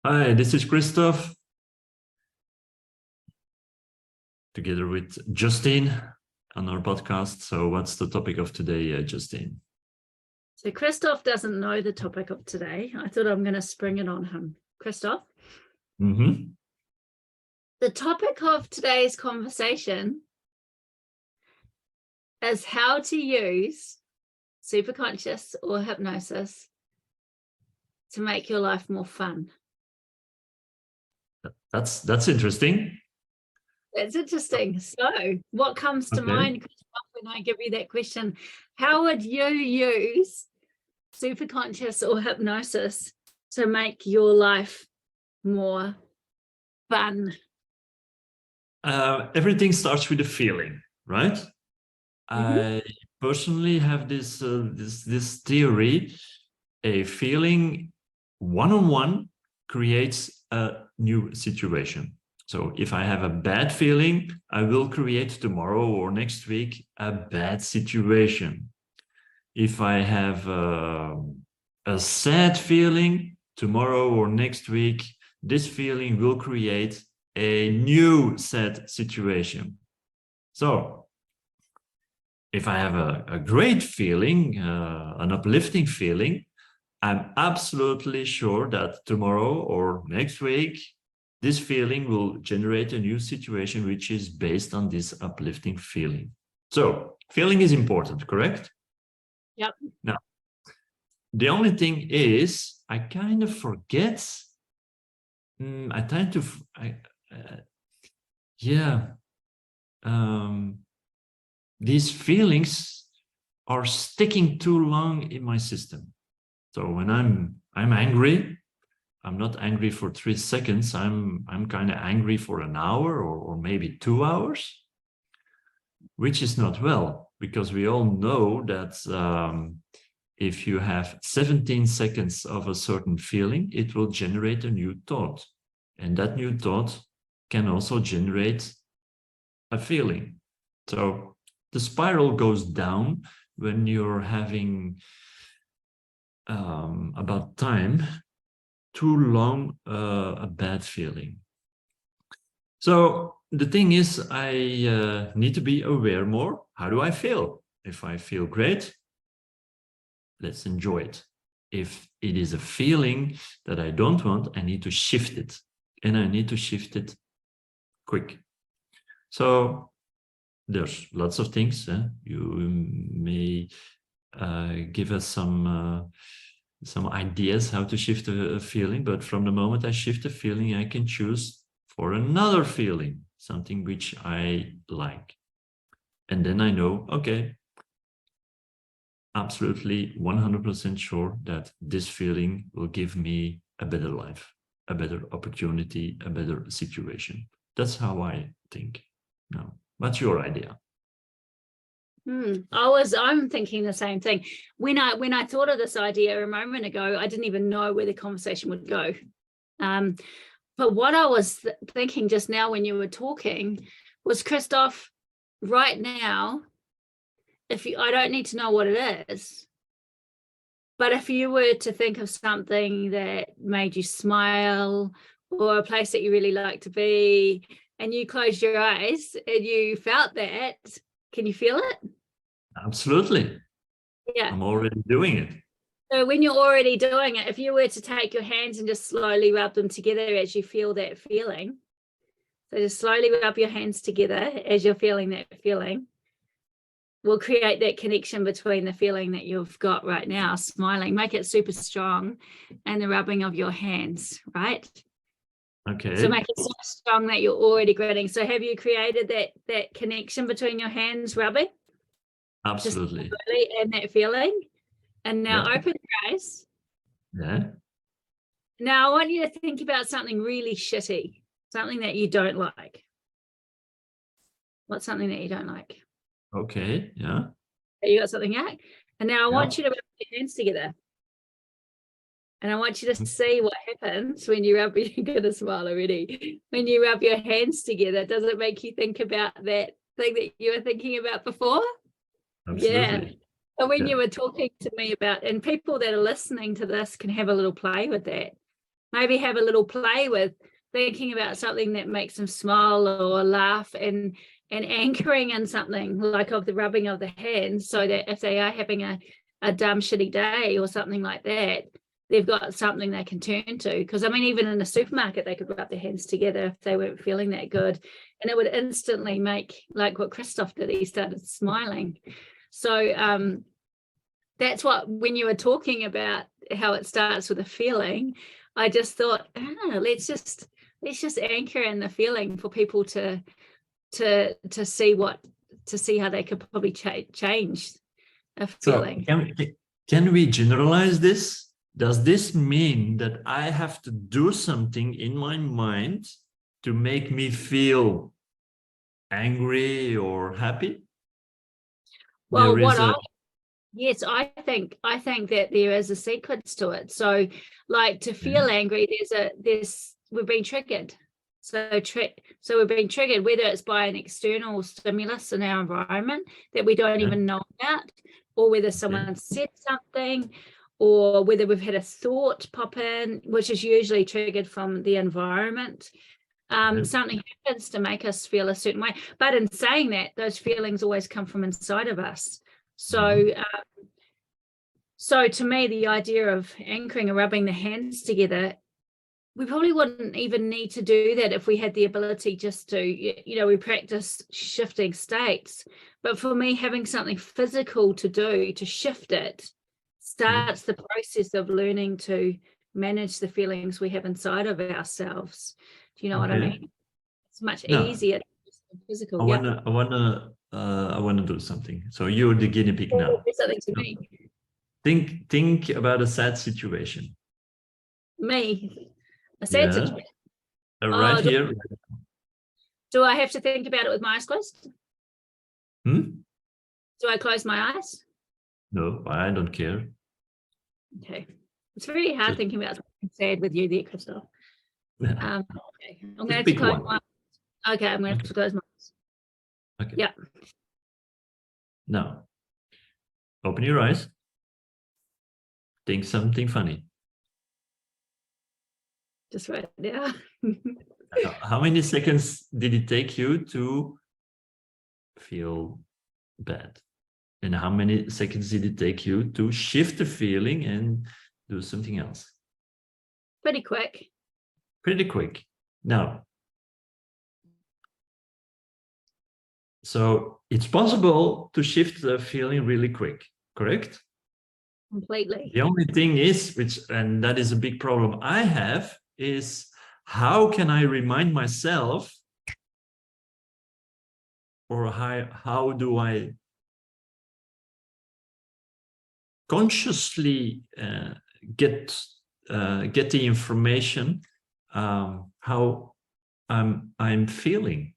Hi, this is Christophe, together with Justine on our podcast. So what's the topic of today, Justine? So Christophe doesn't know the topic of today. I thought I'm going to spring it on him. Christophe? Mm-hmm. The topic of today's conversation is how to use superconscious or hypnosis to make your life more fun. That's interesting. That's interesting. So what comes to mind, Christophe, when I give you that question? How would you use superconscious or hypnosis to make your life more fun? Everything starts with a feeling, right? Mm-hmm. I personally have this theory: a feeling one-on-one creates a new situation. So if I have a bad feeling, I will create tomorrow or next week a bad situation. If I have a sad feeling, tomorrow or next week, this feeling will create a new sad situation. So if I have a great feeling, an uplifting feeling, I'm absolutely sure that tomorrow or next week, this feeling will generate a new situation which is based on this uplifting feeling. So feeling is important, correct? Yep. Now, the only thing is I kind of forget. I tend to, these feelings are sticking too long in my system. So when I'm angry, I'm not angry for 3 seconds. I'm kind of angry for an hour or maybe 2 hours, which is not well, because we all know that if you have 17 seconds of a certain feeling, it will generate a new thought. And that new thought can also generate a feeling. So the spiral goes down when you're having about time too long a bad feeling. So the thing is, I need to be aware more. How do I feel? If I feel great, let's enjoy it. If it is a feeling that I don't want, I need to shift it. And I need to shift it quick. So there's lots of things. You may give us some ideas how to shift a feeling, but from the moment I shift a feeling, I can choose for another feeling, something which I like. And then I know, okay, absolutely 100% sure that this feeling will give me a better life, a better opportunity, a better situation. That's how I think. Now, what's your idea? I'm thinking the same thing. When I thought of this idea a moment ago, I didn't even know where the conversation would go. But what I was thinking just now when you were talking was, Christophe, right now, I don't need to know what it is, but if you were to think of something that made you smile, or a place that you really like to be, and you closed your eyes and you felt that, can you feel it? Absolutely. Yeah. I'm already doing it. So when you're already doing it, if you were to take your hands and just slowly rub them together as you feel that feeling, so just slowly rub your hands together as you're feeling that feeling, will create that connection between the feeling that you've got right now, smiling, make it super strong, and the rubbing of your hands, right? Okay. So make it so strong that you're already grinning. So have you created that connection between your hands rubbing? Absolutely. And that feeling. And now open your eyes. Yeah. Now I want you to think about something really shitty, something that you don't like. What's something that you don't like? Okay. Yeah. You got something out? And now I want you to rub your hands together. And I want you to see what happens when you rub, you're going to smile already. When you rub your hands together, does it make you think about that thing that you were thinking about before? Absolutely. Yeah. So when you were talking to me about, and people that are listening to this can have a little play with that. maybe have a little play with thinking about something that makes them smile or laugh, and anchoring in something like of the rubbing of the hands, so that if they are having a dumb shitty day or something like that, they've got something they can turn to. Because I mean, even in the supermarket, they could rub their hands together if they weren't feeling that good, and it would instantly make, like what Christophe did, he started smiling. So that's what, when you were talking about how it starts with a feeling, I just thought, let's just anchor in the feeling for people to see how they could probably change a feeling. So can we generalize this? Does this mean that I have to do something in my mind to make me feel angry or happy? Well, yes, I think that there is a sequence to it. So, like, to feel angry, we've been triggered. So we've been triggered, whether it's by an external stimulus in our environment that we don't even know about, or whether someone said something, or whether we've had a thought pop in, which is usually triggered from the environment. Something happens to make us feel a certain way. But in saying that, those feelings always come from inside of us. So, so to me, the idea of anchoring or rubbing the hands together, we probably wouldn't even need to do that if we had the ability just to, we practice shifting states. But for me, having something physical to do to shift it starts the process of learning to manage the feelings we have inside of ourselves. Do you know what I mean? It's much easier than physical. I wanna do something. So you're the guinea pig now. Do something to me. Think about a sad situation. Me. A sad situation. Right here. Do I have to think about it with my eyes closed? Do I close my eyes? No, I don't care. Okay. It's very hard thinking about something sad with you there, Christophe. Okay. I'm going to have to close my eyes. Okay, I'm going to have to close my eyes. Okay. Yeah. Now, open your eyes. Think something funny. Just right there. How many seconds did it take you to feel bad? And how many seconds did it take you to shift the feeling and do something else? Pretty quick. Pretty quick. Now, so it's possible to shift the feeling really quick, correct? Completely. The only thing is, and that is a big problem I have, is how can I remind myself, or how do I consciously get the information how I'm feeling?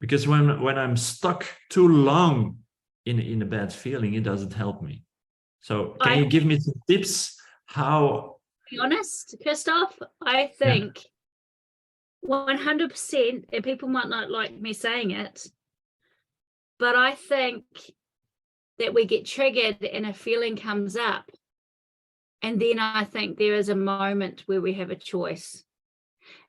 Because when I'm stuck too long in a bad feeling, it doesn't help me. So can you give me some tips how? To be honest, Christophe, I think 100%, and people might not like me saying it, but I think that we get triggered and a feeling comes up, and then I think there is a moment where we have a choice.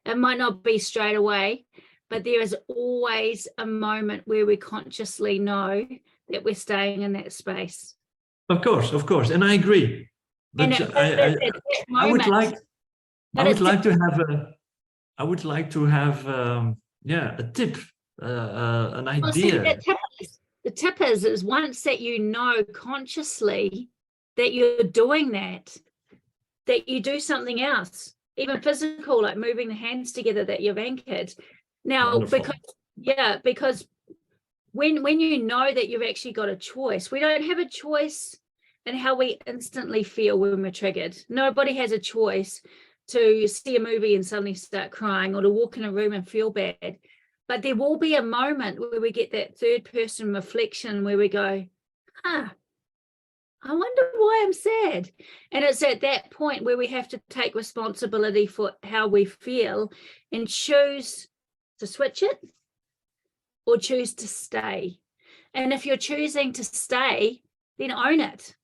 It might not be straight away, but there is always a moment where we consciously know that we're staying in that space. Of course, and I agree. But I would like to have a tip, an idea. The tip is once that you know consciously that you're doing that you do something else, even physical, like moving the hands together, that you've anchored. Now, wonderful. because when you know that you've actually got a choice, we don't have a choice in how we instantly feel when we're triggered. Nobody has a choice to see a movie and suddenly start crying, or to walk in a room and feel bad. But there will be a moment where we get that third person reflection where we go, I wonder why I'm sad. And it's at that point where we have to take responsibility for how we feel and choose to switch it or choose to stay. And if you're choosing to stay, then own it.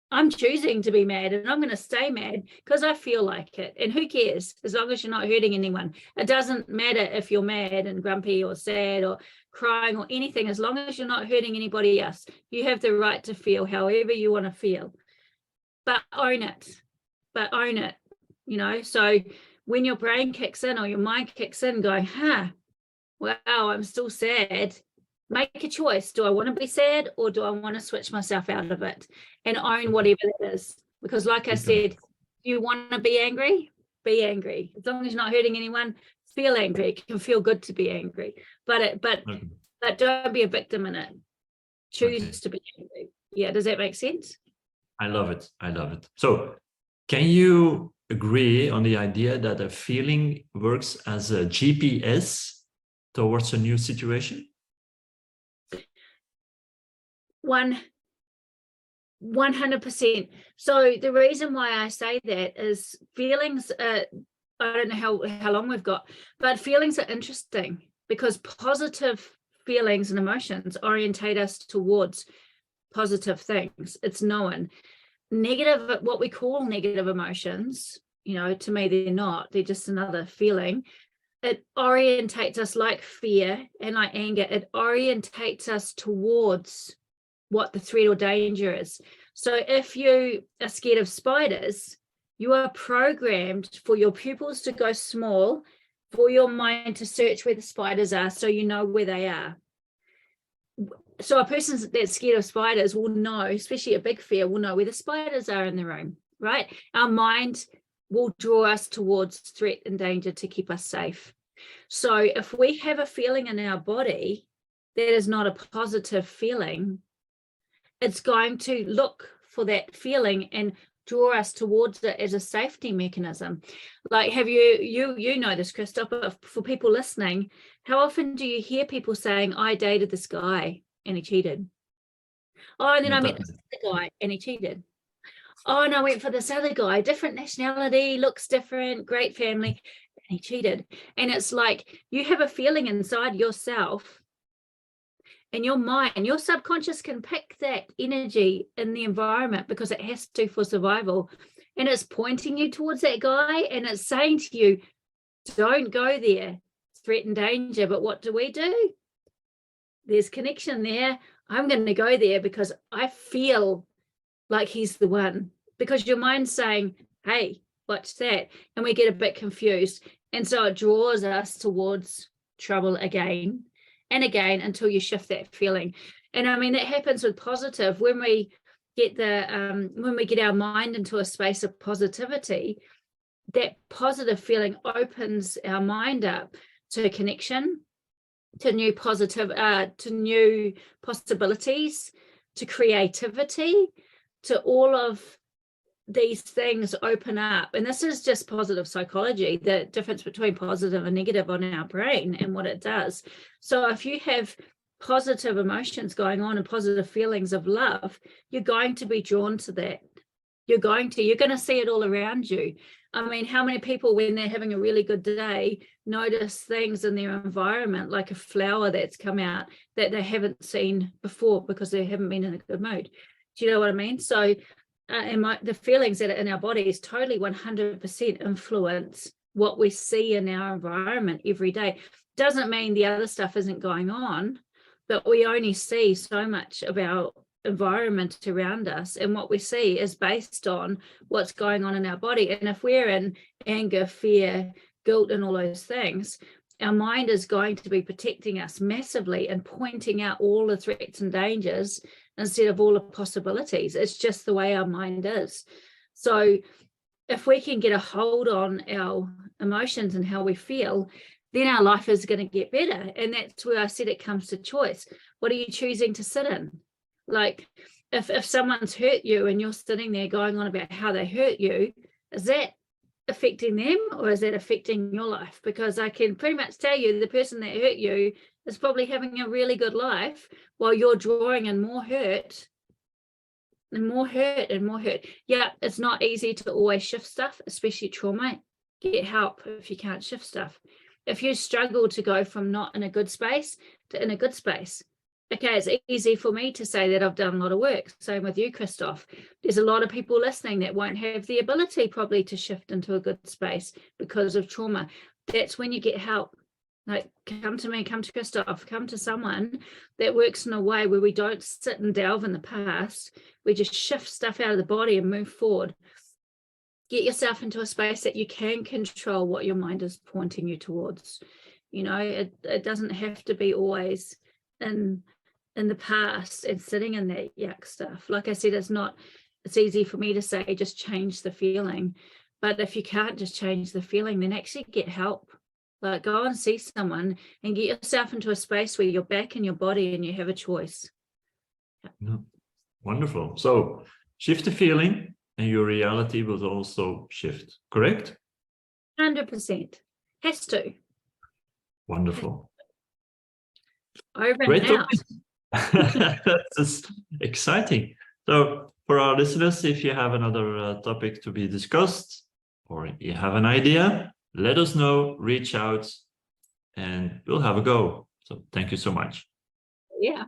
I'm choosing to be mad, and I'm going to stay mad because I feel like it. And who cares, as long as you're not hurting anyone? It doesn't matter if you're mad and grumpy or sad or crying or anything, as long as you're not hurting anybody else. You have the right to feel however you want to feel, but own it. So when your brain kicks in or your mind kicks in going, wow, I'm still sad, make a choice. Do I want to be sad, or do I want to switch myself out of it and own whatever that is? Because like I said, if you want to be angry, be angry. As long as you're not hurting anyone, feel angry. It can feel good to be angry, but don't be a victim in it. Choose to be angry. Yeah, does that make sense? I love it. So can you agree on the idea that a feeling works as a GPS towards a new situation? 100%. So the reason why I say that is feelings, I don't know how long we've got, but feelings are interesting because positive feelings and emotions orientate us towards positive things. It's known. Negative, what we call negative emotions, to me, they're not, they're just another feeling. It orientates us, like fear and like anger, it orientates us towards what the threat or danger is. So if you are scared of spiders, you are programmed for your pupils to go small, for your mind to search where the spiders are so you know where they are. So a person that's scared of spiders will know, especially a big fear, will know where the spiders are in the room, right? Our mind will draw us towards threat and danger to keep us safe. So if we have a feeling in our body that is not a positive feeling, it's going to look for that feeling and draw us towards it as a safety mechanism. Like, have you know this, Christophe, but for people listening, how often do you hear people saying, I dated this guy and he cheated? Oh, and then I met this other guy and he cheated. Oh, and I went for this other guy, different nationality, looks different, great family, and he cheated. And it's like you have a feeling inside yourself, and your mind, your subconscious can pick that energy in the environment because it has to for survival. And it's pointing you towards that guy and it's saying to you, don't go there, threat and danger. But what do? There's connection there. I'm going to go there because I feel like he's the one. Because your mind's saying, hey, watch that. And we get a bit confused. And so it draws us towards trouble again and again until you shift that feeling. And I mean, that happens with positive. When we get our mind into a space of positivity, that positive feeling opens our mind up to connection, to new possibilities, to creativity, to all of these things open up. And this is just positive psychology, the difference between positive and negative on our brain and what it does. So if you have positive emotions going on and positive feelings of love, you're going to be drawn to that. You're going to see it all around you. I mean, how many people, when they're having a really good day, notice things in their environment, like a flower that's come out that they haven't seen before because they haven't been in a good mood? Do you know what I mean? So the feelings that are in our bodies totally 100% influence what we see in our environment every day. Doesn't mean the other stuff isn't going on, but we only see so much of our environment around us, and what we see is based on what's going on in our body. And if we're in anger, fear, guilt, and all those things, our mind is going to be protecting us massively and pointing out all the threats and dangers instead of all the possibilities. It's just the way our mind is. So if we can get a hold on our emotions and how we feel, then our life is going to get better. And that's where I said it comes to choice. What are you choosing to sit in? Like if someone's hurt you and you're sitting there going on about how they hurt you, is that affecting them or is that affecting your life? Because I can pretty much tell you the person that hurt you is probably having a really good life while you're drawing in more hurt and more hurt and more hurt. Yeah, it's not easy to always shift stuff, especially trauma. Get help if you can't shift stuff. If you struggle to go from not in a good space to in a good space, okay, it's easy for me to say that I've done a lot of work. Same with you, Christophe. There's a lot of people listening that won't have the ability probably to shift into a good space because of trauma. That's when you get help. Like, come to me, come to Christophe, come to someone that works in a way where we don't sit and delve in the past. We just shift stuff out of the body and move forward. Get yourself into a space that you can control what your mind is pointing you towards. You know, it doesn't have to be always in the past and sitting in that yuck stuff. Like I said, it's easy for me to say, just change the feeling. But if you can't just change the feeling, then actually get help. Like, go and see someone and get yourself into a space where you're back in your body and you have a choice. Yeah. Wonderful. So shift the feeling and your reality will also shift, correct? 100%. Has to. Wonderful. Over Great and out. That's exciting. So for our listeners, if you have another topic to be discussed or you have an idea, let us know, reach out, and we'll have a go. So thank you so much. Yeah.